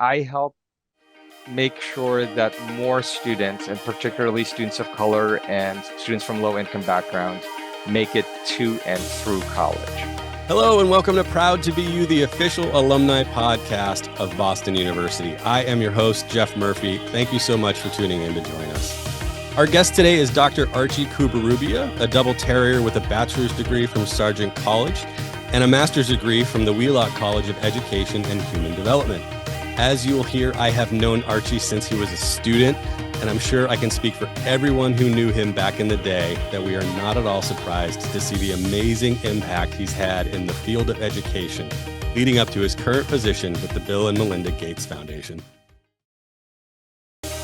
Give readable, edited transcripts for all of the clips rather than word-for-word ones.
I help make sure that more students, and particularly students of color and students from low-income backgrounds, make it to and through college. Hello and welcome to Proud to Be You, the official alumni podcast of Boston University. I am your host, Jeff Murphy. Thank you so much for tuning in to join us. Our guest today is Dr. Archie Cubarrubia, a double terrier with a bachelor's degree from Sargent College and a master's degree from the Wheelock College of Education and Human Development. As you will hear, I have known Archie since he was a student, and I'm sure I can speak for everyone who knew him back in the day that we are not at all surprised to see the amazing impact he's had in the field of education, leading up to his current position with the Bill and Melinda Gates Foundation.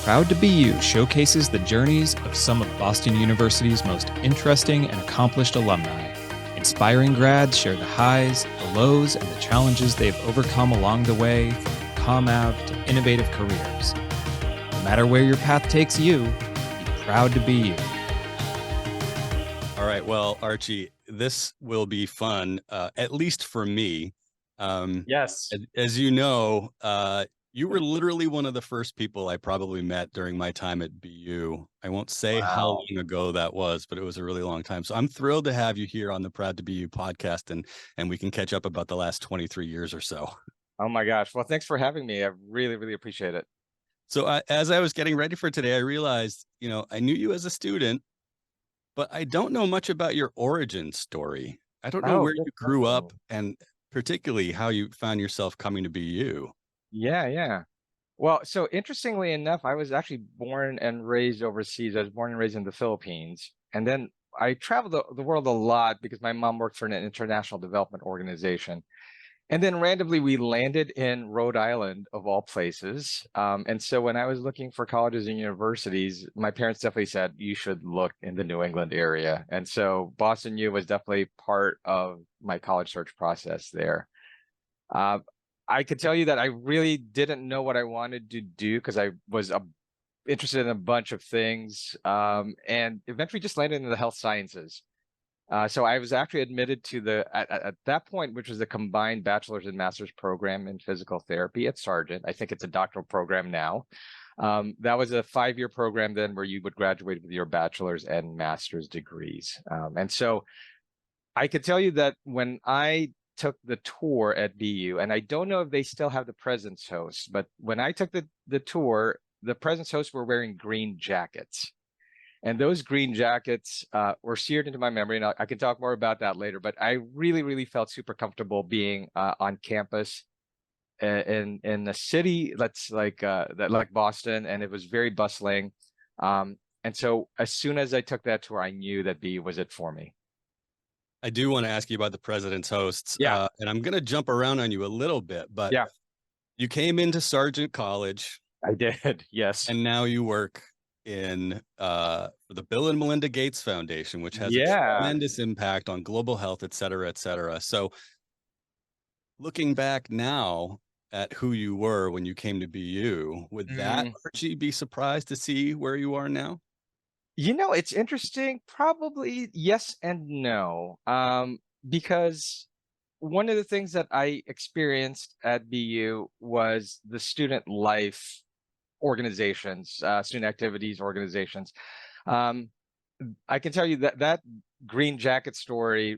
Proud to Be You showcases the journeys of some of Boston University's most interesting and accomplished alumni. Inspiring grads share the highs, the lows, and the challenges they've overcome along the way, from calm out to innovative careers. No matter where your path takes you, be proud to be you. All right, well, Archie, this will be fun, at least for me. Yes. As you know, you were literally one of the first people I probably met during my time at BU. I won't say how long ago that was, but it was a really long time. So I'm thrilled to have you here on the Proud to Be You podcast, and we can catch up about the last 23 years or so. Oh my gosh. Well, thanks for having me. I really, really appreciate it. So as I was getting ready for today, I realized, I knew you as a student, but I don't know much about your origin story. I don't know where you grew up and particularly how you found yourself coming to BU. Yeah. Well, so interestingly enough, I was actually born and raised overseas. I was born and raised in the Philippines. And then I traveled the world a lot because my mom worked for an international development organization. And then randomly we landed in Rhode Island, of all places. And so when I was looking for colleges and universities, my parents definitely said, you should look in the New England area. And so Boston U was definitely part of my college search process there. I could tell you that I really didn't know what I wanted to do because I was interested in a bunch of things, and eventually just landed in the health sciences. So I was actually admitted to at that point, which was a combined bachelor's and master's program in physical therapy at Sargent. I think it's a doctoral program now. That was a 5-year program then where you would graduate with your bachelor's and master's degrees. And so I could tell you that when I took the tour at BU, and I don't know if they still have the presence hosts, but when I took the tour, the presence hosts were wearing green jackets. And those green jackets were seared into my memory, and I can talk more about that later, but I really, really felt super comfortable being on campus in a city that's like Boston, and it was very bustling. And so as soon as I took that tour, I knew that BU was it for me. I do want to ask you about the President's Hosts. Yeah. And I'm going to jump around on you a little bit, but yeah, you came into Sargent College. I did. Yes. And now you work in the Bill and Melinda Gates Foundation, which has a tremendous impact on global health, et cetera, et cetera. So looking back now at who you were when you came to BU, would that Archie be surprised to see where you are now? It's interesting. Probably yes and no. Because one of the things that I experienced at BU was the student life organizations, student activities organizations. I can tell you that green jacket story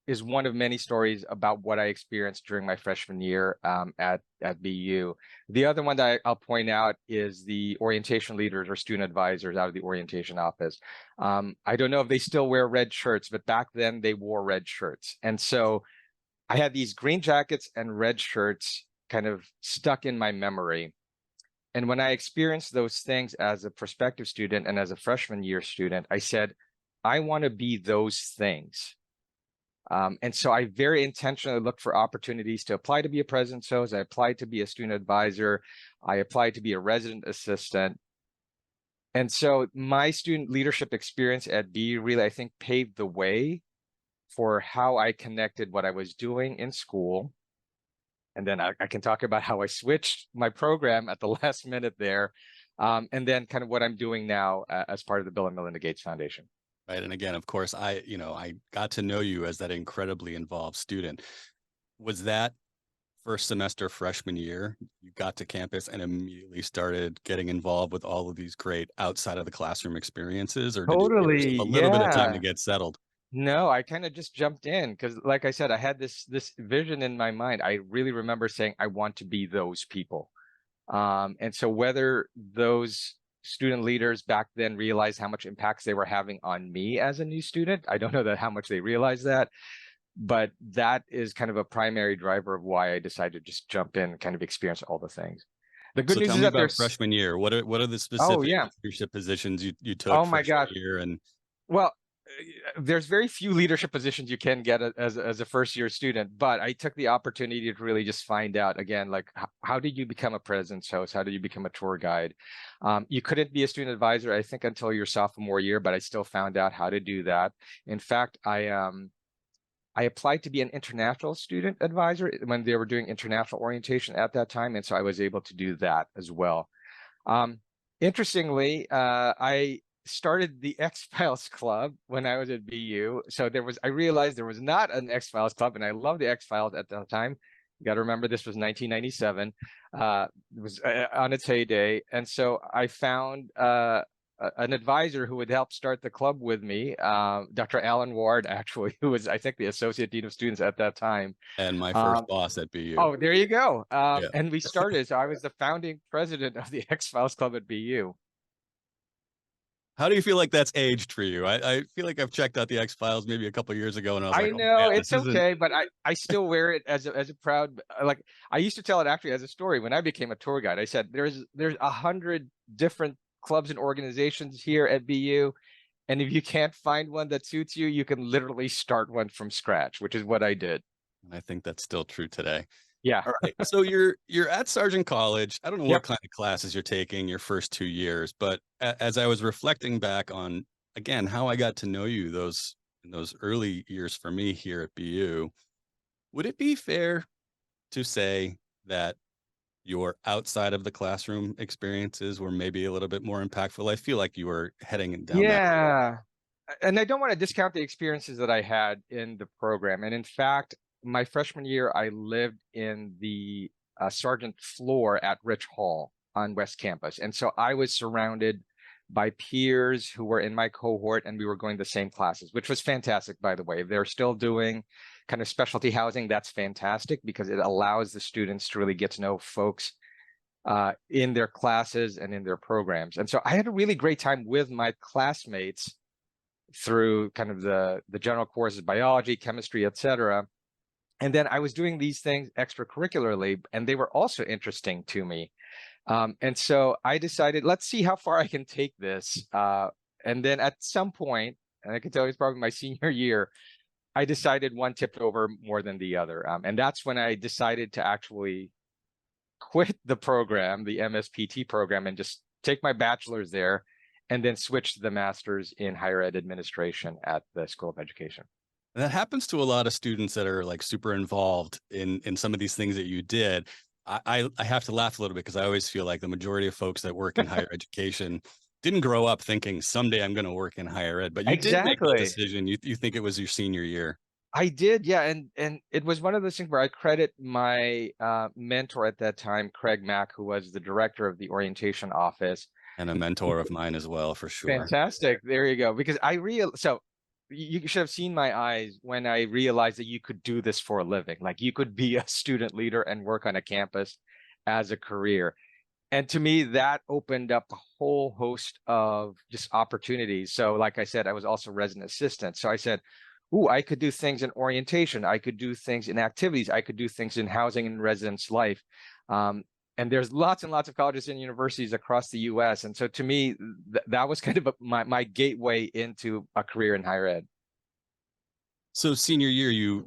is one of many stories about what I experienced during my freshman year at BU. The other one that I'll point out is the orientation leaders or student advisors out of the orientation office. I don't know if they still wear red shirts, but back then they wore red shirts. And so I had these green jackets and red shirts kind of stuck in my memory. And when I experienced those things as a prospective student and as a freshman year student, I said, I want to be those things. And so I very intentionally looked for opportunities to apply to be a president. So as I applied to be a student advisor, I applied to be a resident assistant. And so my student leadership experience at BU really, I think, paved the way for how I connected what I was doing in school. And then I can talk about how I switched my program at the last minute there. And then kind of what I'm doing now as part of the Bill and Melinda Gates Foundation. Right. And again, of course, I got to know you as that incredibly involved student. Was that first semester freshman year, you got to campus and immediately started getting involved with all of these great outside of the classroom experiences, or did you give yourself Totally. a little bit of time to Yeah. get settled? No, I kind of just jumped in because, like I said, I had this vision in my mind. I really remember saying, I want to be those people. And so whether those student leaders back then realized how much impacts they were having on me as a new student, I don't know that how much they realized that, but that is kind of a primary driver of why I decided to just jump in and kind of experience all the things. The good So news tell is me that about there's, freshman year. What are the oh specific yeah, leadership positions you took oh my freshman gosh. year? And Well, there's very few leadership positions you can get as a first year student, but I took the opportunity to really just find out again, like how did you become a president's host? How did you become a tour guide? You couldn't be a student advisor, I think, until your sophomore year, but I still found out how to do that. In fact, I applied to be an international student advisor when they were doing international orientation at that time, and so I was able to do that as well. Um, Interestingly, I started the X-Files Club when I was at BU. So I realized there was not an X-Files Club, and I loved the X-Files at that time. You got to remember this was 1997. It was on its heyday. And so I found an advisor who would help start the club with me, Dr. Alan Ward, actually, who was, I think, the Associate Dean of Students at that time. my first Um, boss at BU. Oh, there you go. Yeah. And we started. So I was the founding president of the X-Files Club at BU. How do you feel like that's aged for you? I feel like I've checked out the X Files maybe a couple years ago, and I was I like, oh know man, this it's isn't. okay, but I still wear it as a proud, like I used to tell it actually as a story when I became a tour guide. I said there's 100 different clubs and organizations here at BU, and if you can't find one that suits you, you can literally start one from scratch, which is what I did. I think that's still true today. Yeah. All right. So you're at Sargent College. I don't know what Yep. kind of classes you're taking your first 2 years, but as I was reflecting back on again how I got to know you in those early years for me here at BU, would it be fair to say that your outside of the classroom experiences were maybe a little bit more impactful? I feel like you were heading down that. Yeah. And I don't want to discount the experiences that I had in the program. And in fact, my freshman year, I lived in the Sargent floor at Rich Hall on West Campus. And so I was surrounded by peers who were in my cohort, and we were going the same classes, which was fantastic, by the way. If they're still doing kind of specialty housing, that's fantastic because it allows the students to really get to know folks in their classes and in their programs. And so I had a really great time with my classmates through kind of the general courses, biology, chemistry, etc. And then I was doing these things extracurricularly, and they were also interesting to me. And so I decided, let's see how far I can take this. And then at some point, and I can tell you it's probably my senior year, I decided one tipped over more than the other. And that's when I decided to actually quit the program, the MSPT program, and just take my bachelor's there and then switch to the master's in higher ed administration at the School of Education. And that happens to a lot of students that are like super involved in some of these things that you did. I have to laugh a little bit because I always feel like the majority of folks that work in higher education didn't grow up thinking someday I'm going to work in higher ed, but you did make that decision. You think it was your senior year. I did, yeah, and it was one of those things where I credit my mentor at that time, Craig Mack, who was the director of the orientation office, and a mentor of mine as well, for sure. Fantastic. There you go. Because so you should have seen my eyes when I realized that you could do this for a living. Like you could be a student leader and work on a campus as a career. And to me, that opened up a whole host of just opportunities. So like I said, I was also resident assistant. So I said, ooh, I could do things in orientation. I could do things in activities. I could do things in housing and residence life. And there's lots and lots of colleges and universities across the US. And so to me, that was kind of my gateway into a career in higher ed. So senior year, you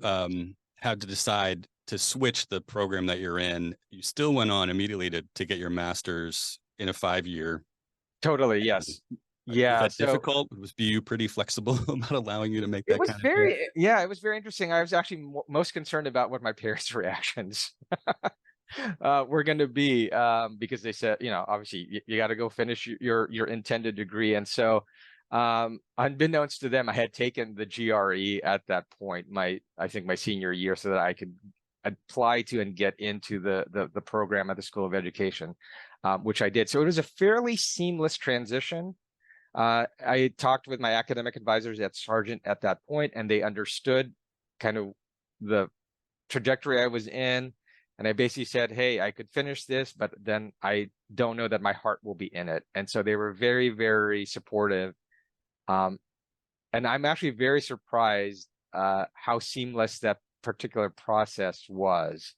had to decide to switch the program that you're in. You still went on immediately to get your master's in a 5-year. Totally, yes. Yeah. Was that difficult? Was BU pretty flexible about allowing you to make that kind of change? Yeah, it was very interesting. I was actually most concerned about what my parents' reactions were going to be because they said, obviously you got to go finish your intended degree. And so unbeknownst to them, I had taken the GRE at that point, I think my senior year, so that I could apply to and get into the program at the School of Education, which I did. So it was a fairly seamless transition. I talked with my academic advisors at Sargent at that point, and they understood kind of the trajectory I was in. And I basically said, hey, I could finish this, but then I don't know that my heart will be in it. And so they were very, very supportive. And I'm actually very surprised how seamless that particular process was.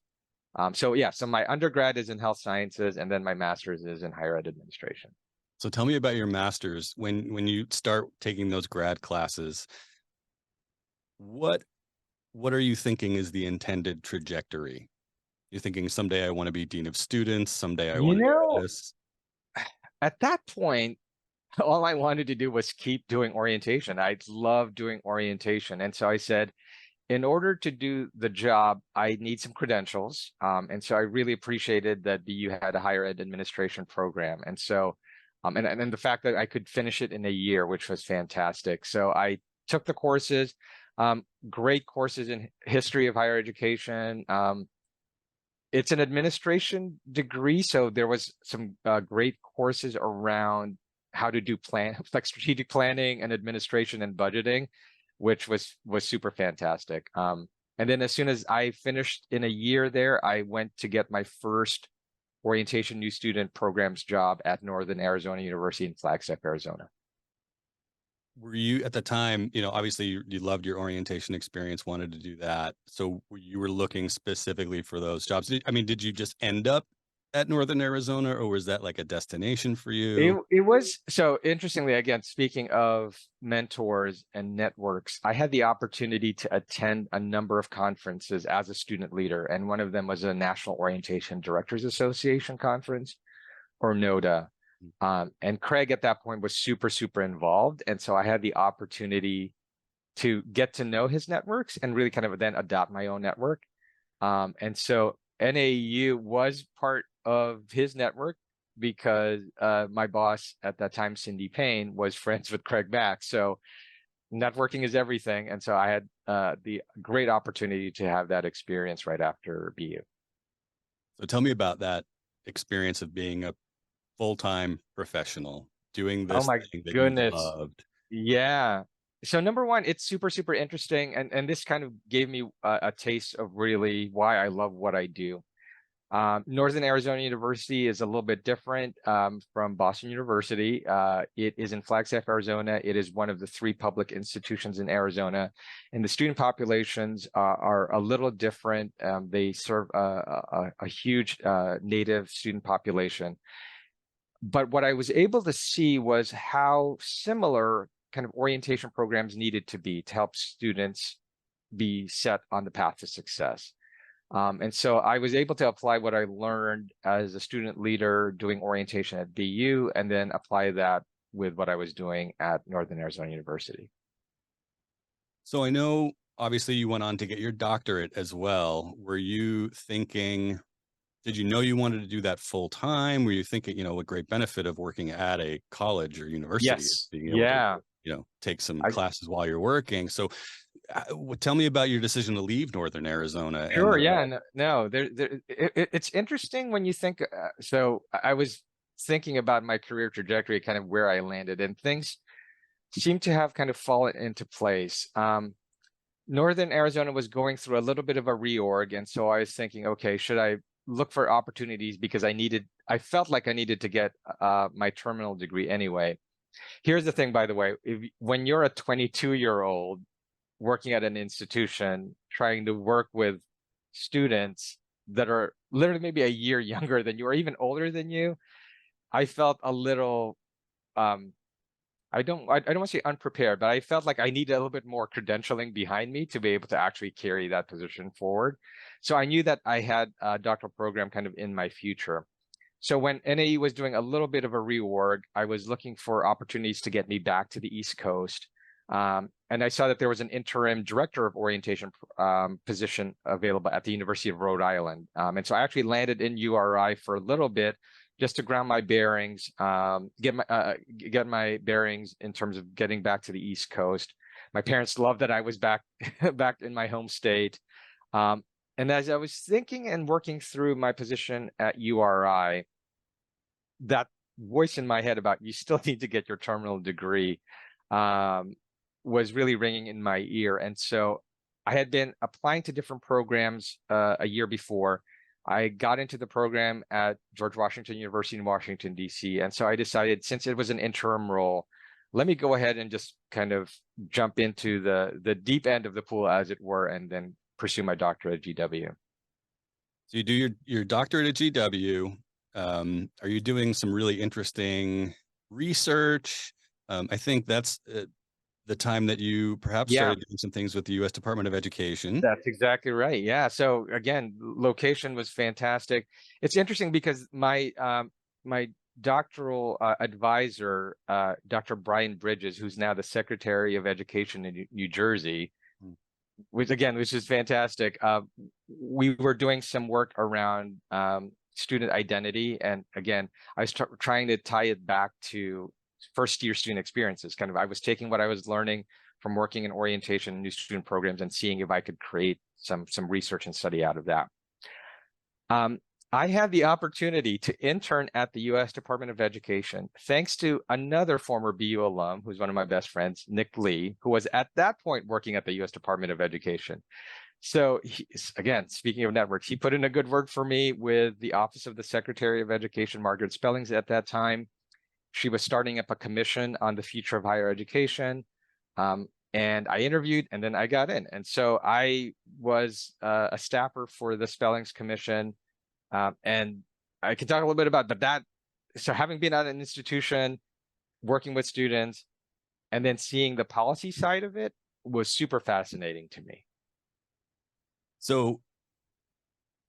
So yeah, so my undergrad is in health sciences, and then my master's is in higher ed administration. So tell me about your master's. When you start taking those grad classes, what are you thinking is the intended trajectory? You're thinking someday I want to be dean of students, someday I want to do this. At that point, all I wanted to do was keep doing orientation. I love doing orientation. And so I said, in order to do the job, I need some credentials. And so I really appreciated that BU had a higher ed administration program. And so, and the fact that I could finish it in a year, which was fantastic. So I took the courses, great courses in history of higher education. It's an administration degree, so there was some great courses around how to do like strategic planning and administration and budgeting, which was super fantastic. And then as soon as I finished in a year there, I went to get my first orientation new student programs job at Northern Arizona University in Flagstaff, Arizona. Were you at the time, obviously you loved your orientation experience, wanted to do that. So you were looking specifically for those jobs. Did you just end up at Northern Arizona, or was that like a destination for you? It was, so interestingly, again, speaking of mentors and networks, I had the opportunity to attend a number of conferences as a student leader. And one of them was a National Orientation Directors Association conference, or NODA. And Craig at that point was super, super involved. And so I had the opportunity to get to know his networks and really kind of then adopt my own network. And so NAU was part of his network because my boss at that time, Cindy Payne, was friends with Craig Mack. So networking is everything. And so I had the great opportunity to have that experience right after BU. So tell me about that experience of being a full-time professional doing this thing that you loved. Yeah. So number one, it's super, super interesting. And this kind of gave me a taste of really why I love what I do. Northern Arizona University is a little bit different from Boston University. It is in Flagstaff, Arizona. It is one of the 3 public institutions in Arizona, and the student populations are a little different. They serve a huge native student population. But what I was able to see was how similar kind of orientation programs needed to be to help students be set on the path to success. And so I was able to apply what I learned as a student leader doing orientation at BU, and then apply that with what I was doing at Northern Arizona University. So I know, obviously, you went on to get your doctorate as well. Were you thinking, did you know you wanted to do that full time? Were you thinking, what great benefit of working at a college or university is being able to, take some classes while you're working. So tell me about your decision to leave Northern Arizona. Sure. No, it's interesting when you think, so I was thinking about my career trajectory, kind of where I landed, and things seem to have kind of fallen into place. Northern Arizona was going through a little bit of a reorg. And so I was thinking, okay, should I look for opportunities, because I felt like I needed to get my terminal degree anyway. Here's the thing, by the way, when you're a 22-year-old working at an institution, trying to work with students that are literally maybe a year younger than you or even older than you, I felt a little, I don't want to say unprepared, but I felt like I needed a little bit more credentialing behind me to be able to actually carry that position forward. So I knew that I had a doctoral program kind of in my future. So when NAE was doing a little bit of a reorg, I was looking for opportunities to get me back to the East Coast. And I saw that there was an interim director of orientation position available at the University of Rhode Island. And so I actually landed in URI for a little bit, just to ground my bearings, get my bearings in terms of getting back to the East Coast. My parents loved that I was back in my home state. And as I was thinking and working through my position at URI, that voice in my head about you still need to get your terminal degree was really ringing in my ear. And so I had been applying to different programs a year before. I got into the program at George Washington University in Washington, D.C. And so I decided, since it was an interim role, let me go ahead and just kind of jump into the deep end of the pool, as it were, and then pursue my doctorate at GW. So you do your doctorate at GW. Are you doing some really interesting research? I think that's the time that you perhaps started doing some things with the U.S. Department of Education. That's exactly right. Yeah. So again, location was fantastic. It's interesting because my my doctoral advisor, Dr. Brian Bridges, who's now the Secretary of Education in New Jersey, which is fantastic. We were doing some work around student identity, and again, I was trying to tie it back to first-year student experiences. Kind of, I was taking what I was learning from working in orientation and new student programs and seeing if I could create some research and study out of that. I had the opportunity to intern at the U.S. Department of Education, thanks to another former BU alum, who's one of my best friends, Nick Lee, who was at that point working at the U.S. Department of Education. So again, speaking of networks, he put in a good word for me with the Office of the Secretary of Education, Margaret Spellings, at that time. She was starting up a commission on the future of higher education. And I interviewed, and then I got in. And so I was a staffer for the Spellings Commission. And I can talk a little bit about that. So having been at an institution, working with students, and then seeing the policy side of it was super fascinating to me. So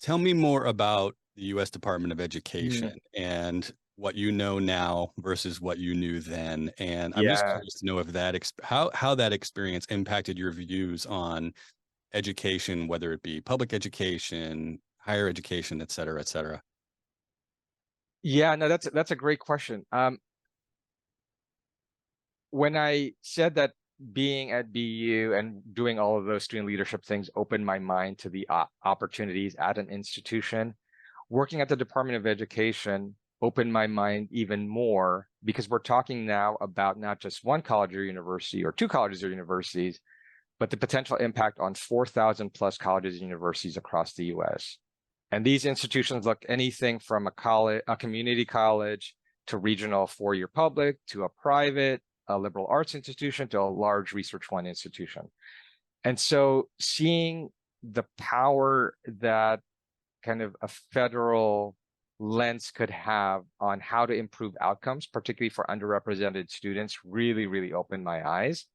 tell me more about the U.S. Department of Education and what you know now versus what you knew then. And I'm just curious to know if that how that experience impacted your views on education, whether it be public education, higher education, et cetera, et cetera. Yeah, no, that's a great question. When I said that being at BU and doing all of those student leadership things opened my mind to the opportunities at an institution, working at the Department of Education opened my mind even more, because we're talking now about not just one college or university or two colleges or universities, but the potential impact on 4,000 plus colleges and universities across the US. And these institutions look anything from a community college to regional four-year public to a private, a liberal arts institution to a large research one institution. And so seeing the power that kind of a federal lens could have on how to improve outcomes, particularly for underrepresented students, really opened my eyes.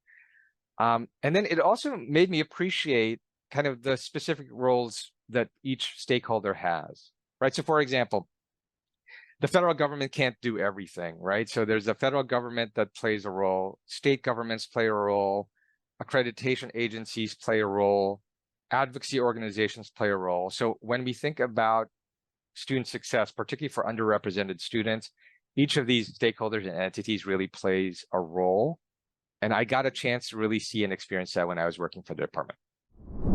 And then it also made me appreciate kind of the specific roles that each stakeholder has, right? So for example, the federal government can't do everything, right? So there's a federal government that plays a role, state governments play a role, accreditation agencies play a role, advocacy organizations play a role. So when we think about student success, particularly for underrepresented students, each of these stakeholders and entities really plays a role. And I got a chance to really see and experience that when I was working for the department.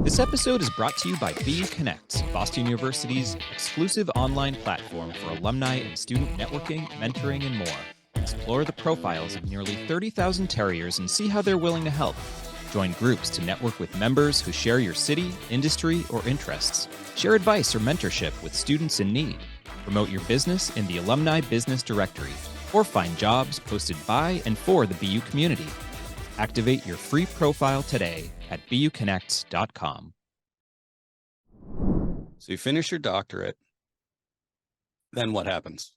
This episode is brought to you by BU Connect, Boston University's exclusive online platform for alumni and student networking, mentoring, and more. Explore the profiles of nearly 30,000 terriers and see how they're willing to help. Join groups to network with members who share your city, industry, or interests. Share advice or mentorship with students in need. Promote your business in the Alumni Business Directory, or find jobs posted by and for the BU community. Activate your free profile today at buconnect.com. So you finish your doctorate, then what happens?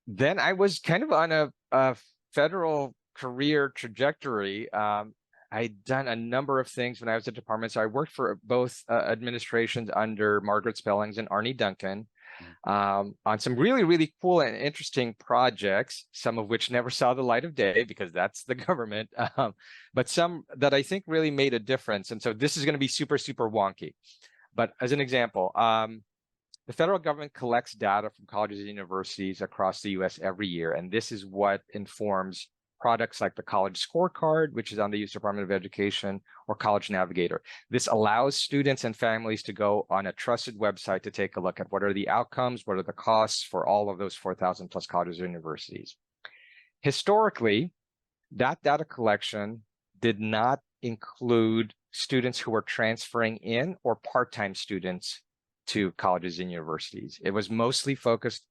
Then I was kind of on a federal career trajectory. I'd done a number of things when I was at the department. So I worked for both administrations under Margaret Spellings and Arnie Duncan on some really cool and interesting projects, some of which never saw the light of day because that's the government, but some that I think really made a difference. And so this is going to be super wonky. But as an example, the federal government collects data from colleges and universities across the US every year. And this is what informs products like the College Scorecard, which is on the U.S. Department of Education, or College Navigator. This allows students and families to go on a trusted website to take a look at what are the outcomes, what are the costs for all of those 4,000 plus colleges or universities. Historically, that data collection did not include students who were transferring in or part-time students to colleges and universities. It was mostly focused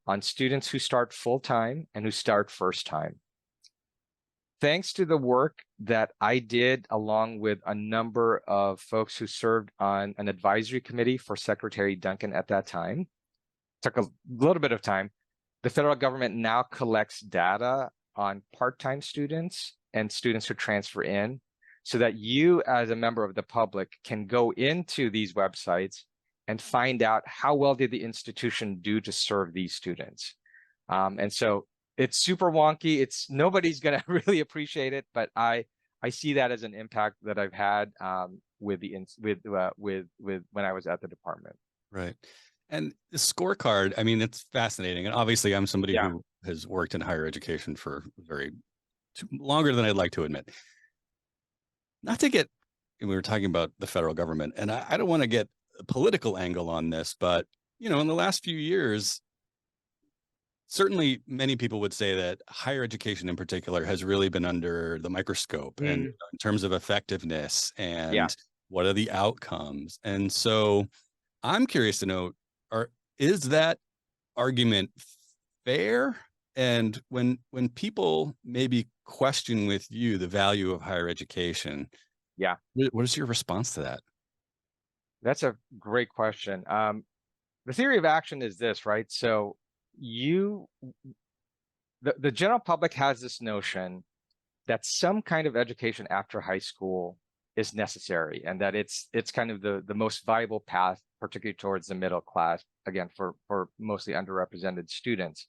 on students who start full-time and who start first-time. Thanks to the work that I did along with a number of folks who served on an advisory committee for Secretary Duncan at that time, took a little bit of time, the federal government now collects data on part-time students and students who transfer in, so that you as a member of the public can go into these websites and find out how well did the institution do to serve these students. And so it's super wonky. Nobody's going to really appreciate it, but I see that as an impact that I've had with when I was at the department. Right. And the scorecard, I mean, it's fascinating. And obviously I'm somebody who has worked in higher education for longer than I'd like to admit. Not to get, we were talking about the federal government, and I don't want to get a political angle on this, but, you know, in the last few years, certainly many people would say that higher education in particular has really been under the microscope and in terms of effectiveness and what are the outcomes. And so I'm curious to know, is that argument fair? And when people maybe question with you the value of higher education, what is your response to that? That's a great question. The theory of action is this, right? So the general public has this notion that some kind of education after high school is necessary, and that it's kind of the most viable path, particularly towards the middle class, again, for mostly underrepresented students.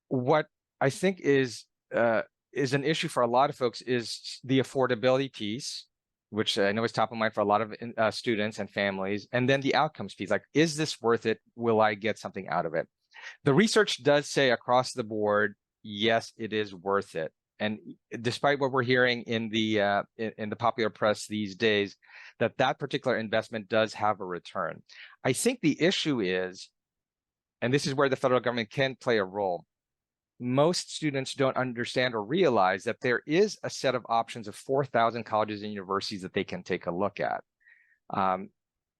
What I think is an issue for a lot of folks is the affordability piece, which I know is top of mind for a lot of students and families, and then the outcomes piece, like, is this worth it? Will I get something out of it? The research does say across the board, yes, it is worth it. And despite what we're hearing in the popular press these days, that particular investment does have a return. I think the issue is, and this is where the federal government can play a role, most students don't understand or realize that there is a set of options of 4,000 colleges and universities that they can take a look at.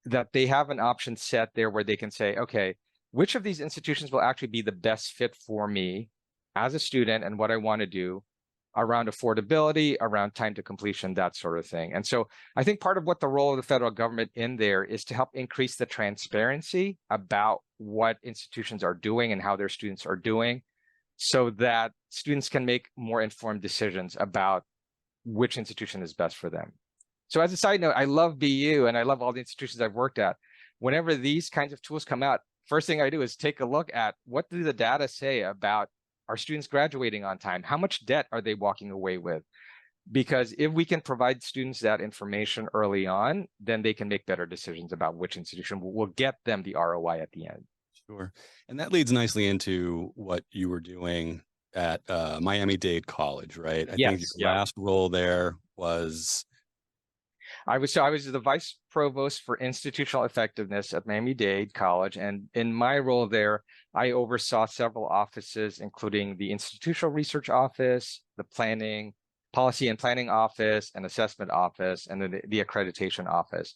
That they have an option set there where they can say, okay, which of these institutions will actually be the best fit for me as a student and what I want to do around affordability, around time to completion, that sort of thing. And so I think part of what the role of the federal government in there is to help increase the transparency about what institutions are doing and how their students are doing, so that students can make more informed decisions about which institution is best for them. So as a side note, I love BU and I love all the institutions I've worked at. Whenever these kinds of tools come out, first thing I do is take a look at what do the data say about our students graduating on time? How much debt are they walking away with? Because if we can provide students that information early on, then they can make better decisions about which institution will get them the ROI at the end. Sure. And that leads nicely into what you were doing at Miami Dade College, right? I think your last role there was... I was the vice provost for institutional effectiveness at Miami Dade College. And in my role there, I oversaw several offices, including the institutional research office, the planning, policy and planning office, and assessment office, and then the accreditation office.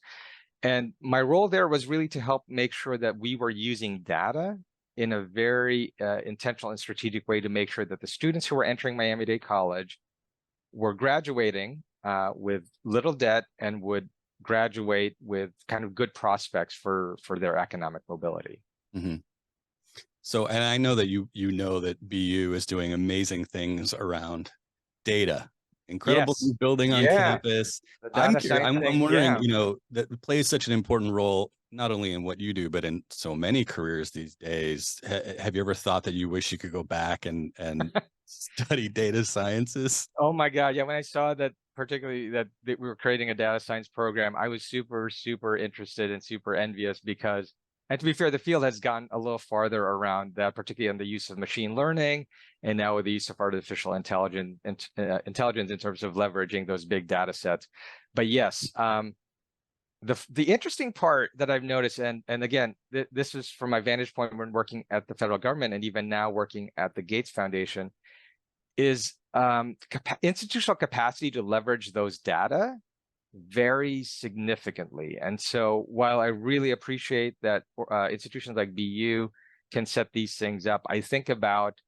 And my role there was really to help make sure that we were using data in a very intentional and strategic way to make sure that the students who were entering Miami Dade College were graduating with little debt and would graduate with kind of good prospects for their economic mobility. Mm-hmm. So, and I know that you know that BU is doing amazing things around data, incredible building on campus. I'm wondering, you know, that plays such an important role, not only in what you do, but in so many careers these days. Have you ever thought that you wish you could go back and study data sciences? Oh my God. Yeah. When I saw that, particularly that we were creating a data science program, I was super, super interested and super envious because, And to be fair, the field has gone a little farther around that, particularly in the use of machine learning, and now with the use of artificial intelligence in terms of leveraging those big data sets. But yes, the interesting part that I've noticed, and again, this is from my vantage point when working at the federal government and even now working at the Gates Foundation, is institutional capacity to leverage those data very significantly. And so while I really appreciate that institutions like BU can set these things up, I think about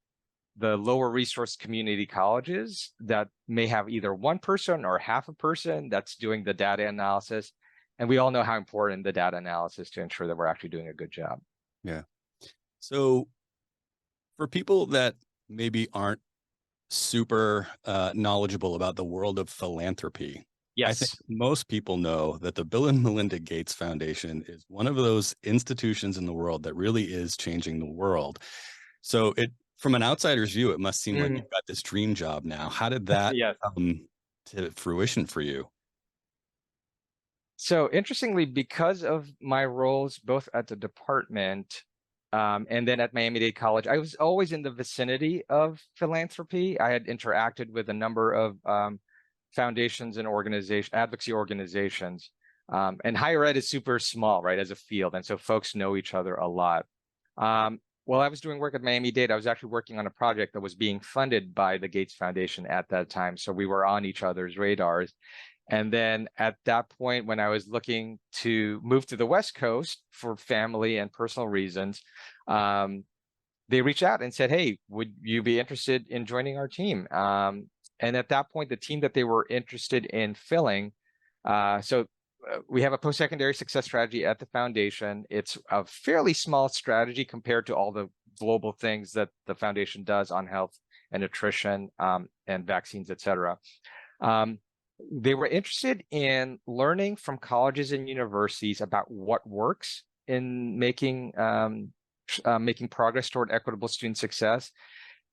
the lower resource community colleges that may have either one person or half a person that's doing the data analysis. And we all know how important the data analysis to ensure that we're actually doing a good job. Yeah. So for people that maybe aren't super knowledgeable about the world of philanthropy, yes, I think most people know that the Bill and Melinda Gates Foundation is one of those institutions in the world that really is changing the world. So from an outsider's view, it must seem like you've got this dream job now. How did that yes. come to fruition for you? So interestingly, because of my roles both at the department and then at Miami Dade College, I was always in the vicinity of philanthropy. I had interacted with a number of foundations and advocacy organizations. And higher ed is super small, right, as a field. And so folks know each other a lot. While I was doing work at Miami Dade, I was actually working on a project that was being funded by the Gates Foundation at that time. So we were on each other's radars. And then at that point, when I was looking to move to the West Coast for family and personal reasons, they reached out and said, hey, would you be interested in joining our team? And at that point, the team that they were interested in filling, we have a post-secondary success strategy at the foundation. It's a fairly small strategy compared to all the global things that the foundation does on health and nutrition and vaccines, et cetera. They were interested in learning from colleges and universities about what works in making progress toward equitable student success,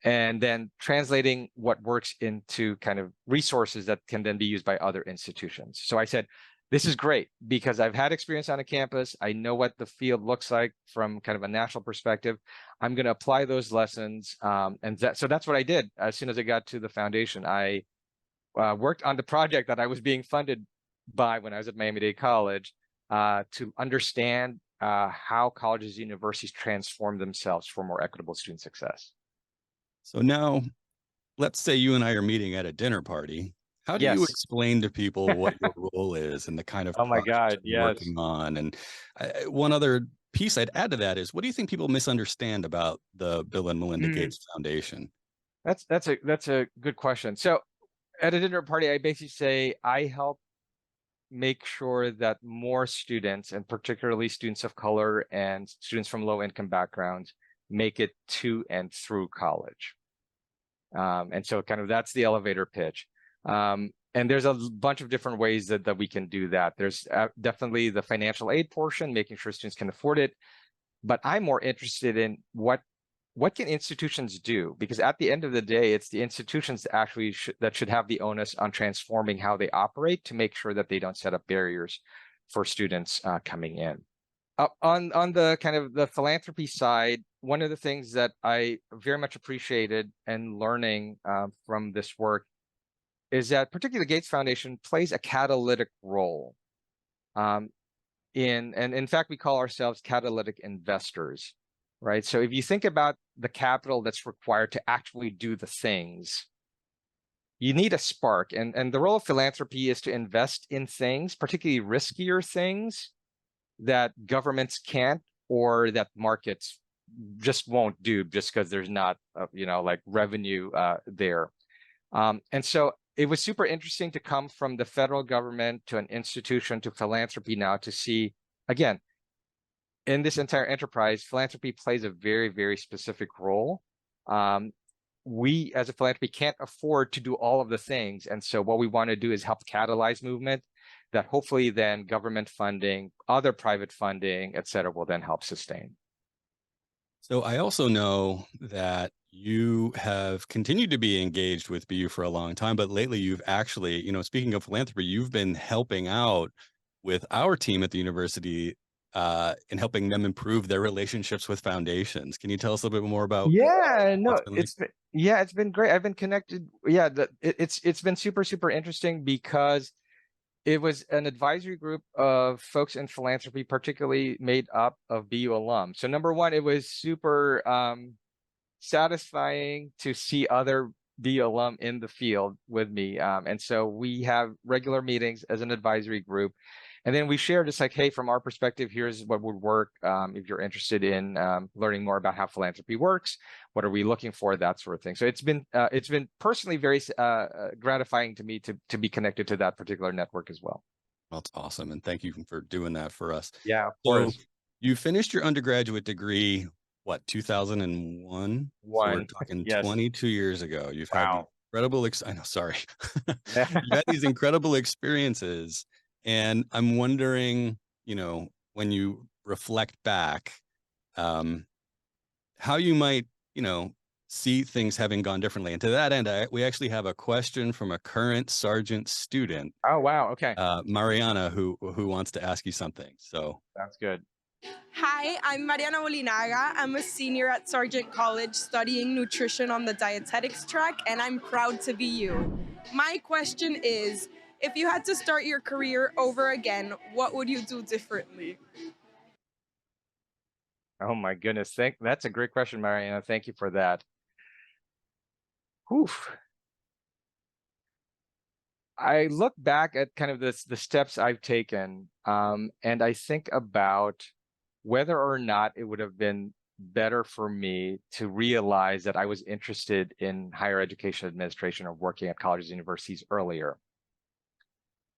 and then translating what works into kind of resources that can then be used by other institutions. So I said, this is great because I've had experience on a campus. I know what the field looks like from kind of a national perspective. I'm going to apply those lessons. So that's what I did. As soon as I got to the foundation, I worked on the project that I was being funded by when I was at Miami Dade College to understand how colleges and universities transform themselves for more equitable student success. So now, let's say you and I are meeting at a dinner party. How do you explain to people what your role is and the kind of project you're working on? And one other piece I'd add to that is, what do you think people misunderstand about the Bill and Melinda Gates Foundation? That's a good question. So at a dinner party, I basically say I help make sure that more students, and particularly students of color and students from low-income backgrounds, make it to and through college. And so kind of that's the elevator pitch. And there's a bunch of different ways that we can do that. There's definitely the financial aid portion, making sure students can afford it. But I'm more interested in what can institutions do? Because at the end of the day, it's the institutions that actually should have the onus on transforming how they operate to make sure that they don't set up barriers for students coming in. On the kind of the philanthropy side, one of the things that I very much appreciated and learning from this work is that particularly the Gates Foundation plays a catalytic role. And in fact, we call ourselves catalytic investors, right? So if you think about the capital that's required to actually do the things, you need a spark. And the role of philanthropy is to invest in things, particularly riskier things that governments can't, or that markets just won't do just because there's not, like revenue there. And so it was super interesting to come from the federal government to an institution to philanthropy now to see, again, in this entire enterprise, philanthropy plays a very, very specific role. We as a philanthropy can't afford to do all of the things. And so what we want to do is help catalyze movement that hopefully then government funding, other private funding, et cetera, will then help sustain. So I also know that you have continued to be engaged with BU for a long time, but lately you've actually, speaking of philanthropy, you've been helping out with our team at the university in helping them improve their relationships with foundations. Can you tell us a little bit more about Yeah, what's no, been like? it's been great. I've been connected. Yeah, it's been super interesting because it was an advisory group of folks in philanthropy, particularly made up of BU alums. So number one, it was super satisfying to see other BU alum in the field with me. And so we have regular meetings as an advisory group. And then we share just like, hey, from our perspective, here's what would work if you're interested in learning more about how philanthropy works. What are we looking for? That sort of thing. So it's been personally very gratifying to me to be connected to that particular network as well. That's awesome. And thank you for doing that for us. Yeah, of So course. you finished your undergraduate degree, what, 2001? So we're One. talking Yes. 22 years ago. You've had Wow. incredible, I know, sorry. You've had these incredible experiences. And I'm wondering, when you reflect back, how you might, see things having gone differently. And to that end, we actually have a question from a current Sargent student, Oh, wow. Okay. Mariana, who wants to ask you something. So That's good. Hi, I'm Mariana Molinaga. I'm a senior at Sargent College studying nutrition on the dietetics track, and I'm proud to be you. My question is, if you had to start your career over again, what would you do differently? Oh my goodness. That's a great question, Mariana. Thank you for that. Oof. I look back at kind of the steps I've taken, and I think about whether or not it would have been better for me to realize that I was interested in higher education administration or working at colleges and universities earlier.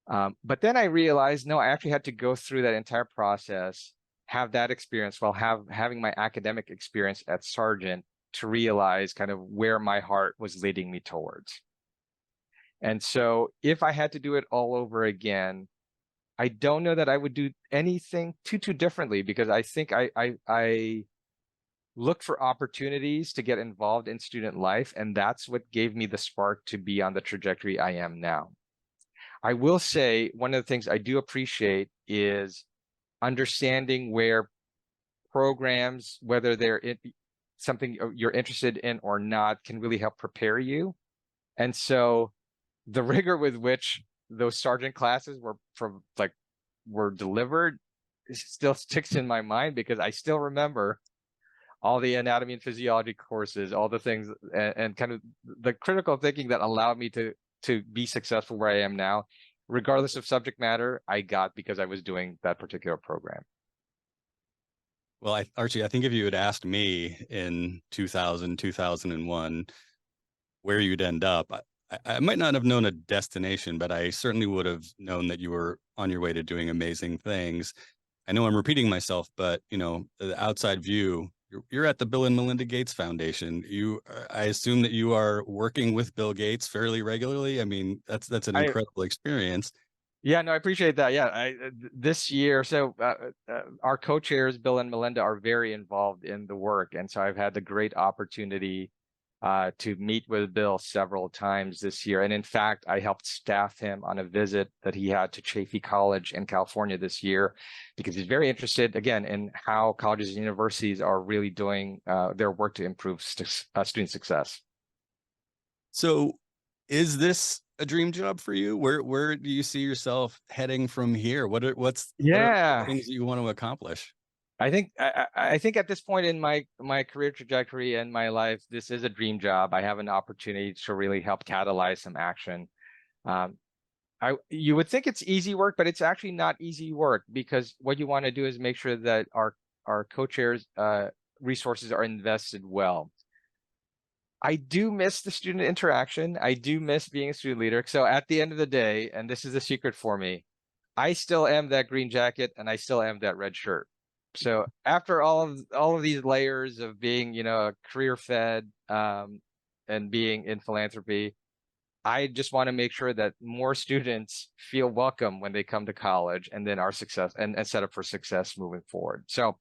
But then I realized, no, I actually had to go through that entire process, have that experience while having my academic experience at Sargent to realize kind of where my heart was leading me towards. And so if I had to do it all over again, I don't know that I would do anything too differently, because I think I looked for opportunities to get involved in student life, and that's what gave me the spark to be on the trajectory I am now. I will say one of the things I do appreciate is understanding where programs, whether they're something you're interested in or not, can really help prepare you. And so the rigor with which those Sargent classes were delivered still sticks in my mind, because I still remember all the anatomy and physiology courses, all the things, and kind of the critical thinking that allowed me to be successful where I am now, regardless of subject matter, I got because I was doing that particular program. Well, Archie, I think if you had asked me in 2000, 2001, where you'd end up, I might not have known a destination, but I certainly would have known that you were on your way to doing amazing things. I know I'm repeating myself, but the outside view, you're at the Bill and Melinda Gates Foundation. I assume that you are working with Bill Gates fairly regularly. I mean, that's an incredible experience. Yeah, no, I appreciate that. Yeah, this year, so our co-chairs, Bill and Melinda, are very involved in the work. And so I've had the great opportunity to meet with Bill several times this year. And in fact, I helped staff him on a visit that he had to Chaffey College in California this year, because he's very interested, again, in how colleges and universities are really doing their work to improve student success. So is this a dream job for you? Where do you see yourself heading from here? What are the things that you want to accomplish? I think at this point in my career trajectory and my life, this is a dream job. I have an opportunity to really help catalyze some action. You would think it's easy work, but it's actually not easy work, because what you want to do is make sure that our co-chairs resources are invested well. I do miss the student interaction. I do miss being a student leader. So at the end of the day, and this is a secret for me, I still am that green jacket and I still am that red shirt. So after all of these layers of being, career fed and being in philanthropy, I just want to make sure that more students feel welcome when they come to college, and then our success and set up for success moving forward. So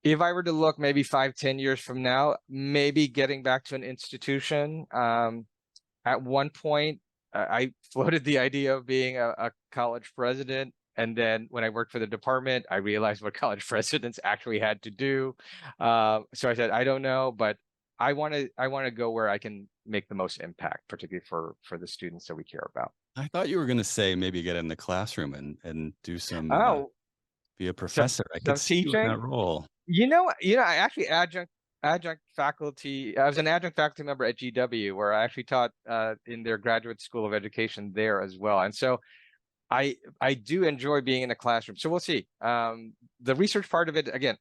if I were to look maybe 5-10 years from now, maybe getting back to an institution. At one point, I floated the idea of being a college president. And then when I worked for the department, I realized what college presidents actually had to do. So I said, I don't know, but I want to go where I can make the most impact, particularly for the students that we care about. I thought you were going to say maybe get in the classroom and do some be a some professor. I could see you in that role. I actually adjunct faculty. I was an adjunct faculty member at GW, where I actually taught in their graduate school of education there as well. And so I do enjoy being in a classroom. So we'll see. The research part of it, again,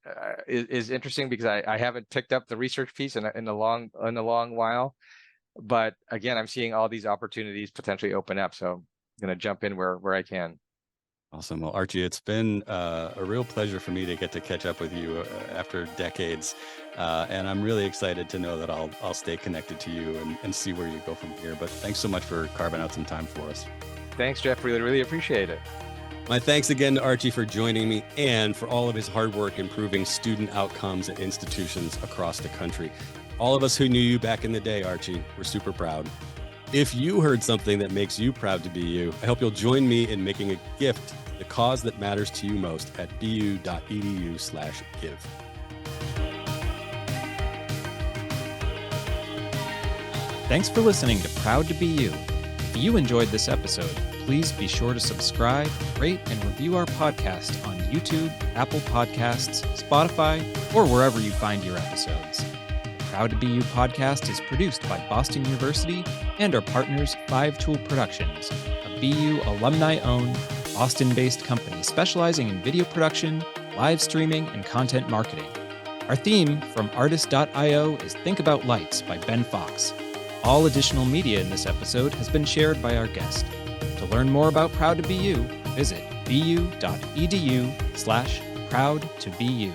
is interesting because I haven't picked up the research piece in a long while. But again, I'm seeing all these opportunities potentially open up. So I'm going to jump in where I can. Awesome. Well, Archie, it's been a real pleasure for me to get to catch up with you after decades. And I'm really excited to know that I'll stay connected to you and see where you go from here. But thanks so much for carving out some time for us. Thanks, Jeff. Really appreciate it. My thanks again to Archie for joining me and for all of his hard work improving student outcomes at institutions across the country. All of us who knew you back in the day, Archie, we're super proud. If you heard something that makes you proud to be you, I hope you'll join me in making a gift to the cause that matters to you most at bu.edu/give. Thanks for listening to Proud to Be You. If you enjoyed this episode, please be sure to subscribe, rate, and review our podcast on YouTube, Apple Podcasts, Spotify, or wherever you find your episodes. The Proud to Be You podcast is produced by Boston University and our partners 5 Tool Productions, a BU alumni-owned, Boston-based company specializing in video production, live streaming, and content marketing. Our theme from Artist.io is Think About Lights by Ben Fox. All additional media in this episode has been shared by our guest. To learn more about Proud to Be You, visit bu.edu/proud to be you.